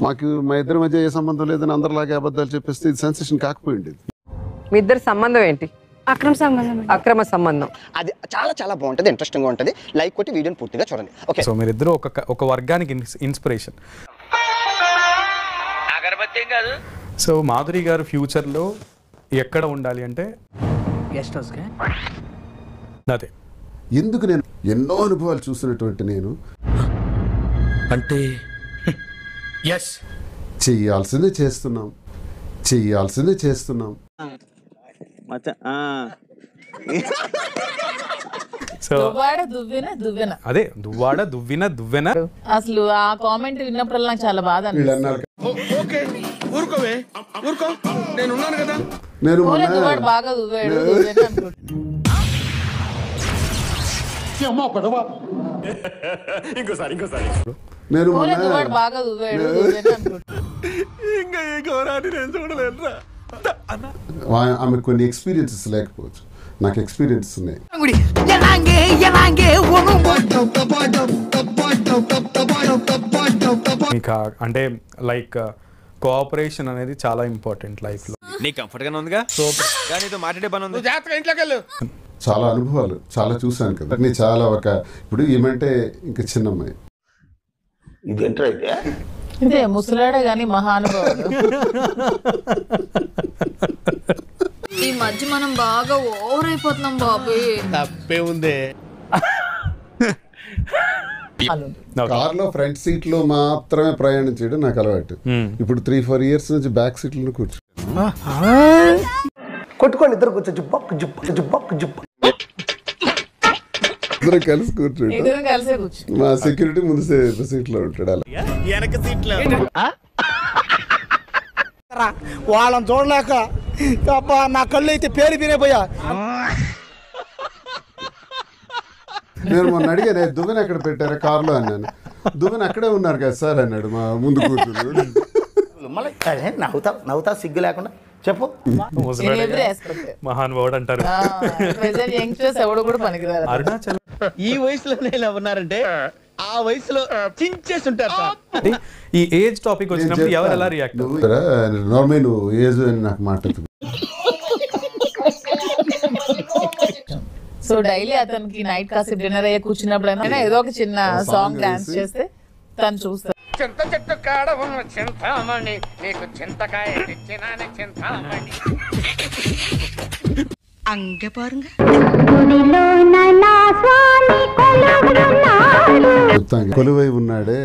మాకు మా ఇద్దరి మధ్య ఏ సంబంధం లేదని అందరిలాగే అబద్ధాలు చెప్పేస్తే ఇది సెన్సేషన్ కాకపోయింది. మీ ఇద్దరి సంబంధం ఏంటి? అక్రమ సంబంధం. అది చాలా చాలా బాగుంటుంది, ఇంట్రెస్టింగ్ గా ఉంటుంది. లైక్ కొట్టి వీడియోని పూర్తిగా చూడండి. ఓకే, సో మీరిద్దరు ఒక వర్గానికి ఇన్స్పిరేషన్. సో మాధురి గారు ఫ్యూచర్ లో ఎక్కడ ఉండాలి అంటే గెస్ట్ హౌస్ అదే. ఎందుకు నేను ఎన్నో అనుభవాలు చూసినటువంటి నేను అంటే చెయ్యాల్సిందే చేస్తున్నాం. సో అదే దువ్వాడ దువ్వెన. అసలు ఆ కామెంట్ విన్నప్పుడల్లా నాకు చాలా బాధ వీళ్ళన్నారు నేను బాగా దువ్వాడు నేను బాగా దువ్వాడు ఆమె కొన్ని ఎక్స్పీరియన్సెస్ లేకపోవచ్చు, నాకు ఎక్స్పీరియన్స్ ఉన్నాయి. మీకు అంటే లైక్ కోఆపరేషన్ అనేది చాలా ఇంపార్టెంట్ లైఫ్ లో. నీకు కంఫర్ట్ గానే ఉందిగా? సో నీతో మాట్లాడే పని ఉంది. చాలా అనుభవాలు చాలా చూసాను కదా. నేను చాలా ఇప్పుడు ఏమంటే ఇంకా చిన్నమ్మాయి ఇదే ముసలాడే గాని మహానుభావుడు. ఈ మధ్య మనం బాగా ఓవర్ అయిపోతున్నాం బాబు. తప్పే ఉంది. కార్లో ఫ్రంట్ సీట్ లో మాత్రమే ప్రయాణం చేయడం నాకు అలవాటు. ఇప్పుడు 3-4 years నుంచి బ్యాక్ సీట్ లో కూర్చో. కొట్టుకోండి ఇద్దరు కూర్చో. ఇద్దరు కలిసి కూర్చోండి. మా సెక్యూరిటీ ముందు సీట్ లో ఉంటాడు. అలా వెనక సీట్ లో వాళ్ళని చూడలేక నా కళ్ళు అయితే పేరు తినేపోయా. నేను మొన్న అడిగాను, దువ్వెన ఎక్కడ పెట్టారా కార్లో అన్నాను. దువ్వెన అక్కడే ఉన్నారు కదా సార్ అన్నాడు మా ముందు కూర్చుని. నవ్వుతా సిగ్గు లేకుండా చెప్పు. మహానుభావుడు అంటారు. అరుణాచల్ ఈ వయసులోనే ఇలా ఉన్నారంటే ఆ వయసులో చించేసి ఉంటారు. ఈ ఏజ్ టాపిక్ వచ్చినప్పుడు ఎవరు ఎలా రియాక్ట్? నార్మల్ నువ్వు ఏజ్ అని నాకు మాట్లాడుతుంది. సో డైలీ అతనికి నైట్ కాసేపు డిన్నర్ అయ్యే కూర్చున్నప్పుడైనా ఏదో ఒక చిన్న సాంగ్ డాన్స్ చేస్తే తను చూస్తాడు. చింత చెట్టు కాడ ఉన్న చింతామణి నీకు చింతకాయ తెచ్చినానే చింతామణి. అంగ పారుంగ కొలువై ఉన్నాడే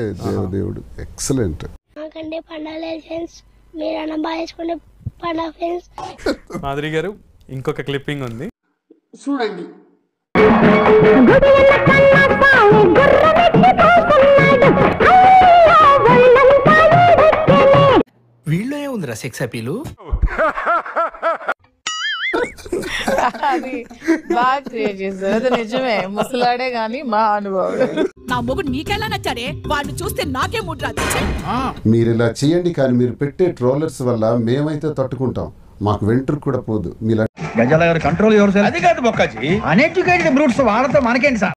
దేవుడు. ఎక్సలెంట్. నాకంటే పండాలి ఫ్రెండ్స్, మీరన్నా బాగా వేసుకుంటే పండా ఫ్రెండ్స్. మాధురి గారు ఇంకొక క్లిప్పింగ్ ఉంది చూడండి. వీళ్ళు ఏముందిరా సెక్స్ అపీలు. అది బాగా క్రియేట్ చేస్తారు. అది నిజమే, ముసలాడే గాని మా అనుభవుడు. నా మొగుడు నీకెలా నచ్చాడే? వాడిని చూస్తే నాకే మూడ్ రాదు. మీరు ఇలా చేయండి, కానీ మీరు పెట్టే ట్రోలర్స్ వల్ల మేమైతే తట్టుకుంటాం, మాకు వెంట్రుకు కూడా పోదు. మీలా గజాల గారు కంట్రోల్ ఎవరు సార్? అది కాదు బొక్కాజీ, అన్ఎడ్యుకేటెడ్ బ్రూట్స్ వాళ్ళతో మనకేంటి సార్?